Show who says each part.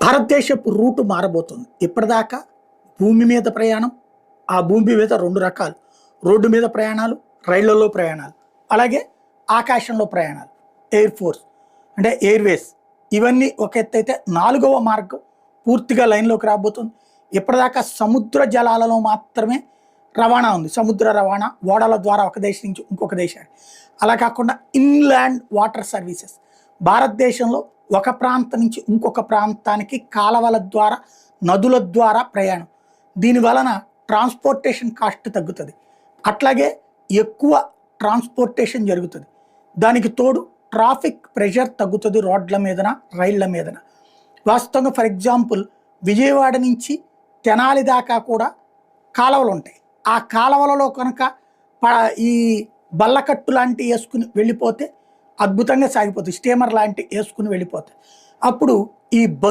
Speaker 1: భారతదేశపు రూటు మారబోతుంది. ఇప్పటిదాకా భూమి మీద ప్రయాణం, ఆ భూమి మీద 2 రకాలు. రోడ్డు మీద ప్రయాణాలు, రైళ్లలో ప్రయాణాలు, అలాగే ఆకాశంలో ప్రయాణాలు, ఎయిర్ ఫోర్స్ అంటే ఎయిర్వేస్. ఇవన్నీ ఒక ఎత్తైతే 4వ మార్గం పూర్తిగా లైన్లోకి రాబోతుంది. ఇప్పటిదాకా సముద్ర జలాలలో మాత్రమే రవాణా ఉంది. సముద్ర రవాణా ఓడల ద్వారా ఒక దేశం నుంచి ఇంకొక దేశానికి. అలా కాకుండా ఇన్లాండ్ వాటర్ సర్వీసెస్, భారతదేశంలో ఒక ప్రాంతం నుంచి ఇంకొక ప్రాంతానికి కాలవల ద్వారా, నదుల ద్వారా ప్రయాణం. దీని వలన ట్రాన్స్పోర్టేషన్ కాస్ట్ తగ్గుతుంది. అట్లాగే ఎక్కువ ట్రాన్స్పోర్టేషన్ జరుగుతుంది. దానికి తోడు ట్రాఫిక్ ప్రెషర్ తగ్గుతుంది రోడ్ల మీదన, రైళ్ల మీదన. వాస్తవంగా ఫర్ ఎగ్జాంపుల్ విజయవాడ నుంచి తెనాలి దాకా కూడా కాలువలు ఉంటాయి. ఆ కాలువలలో కనుక ఈ బల్లకట్టు లాంటి వేసుకుని వెళ్ళిపోతే అద్భుతంగా సాగిపోతుంది. స్టీమర్ లాంటి వేసుకుని వెళ్ళిపోతే అప్పుడు ఈ బస్సు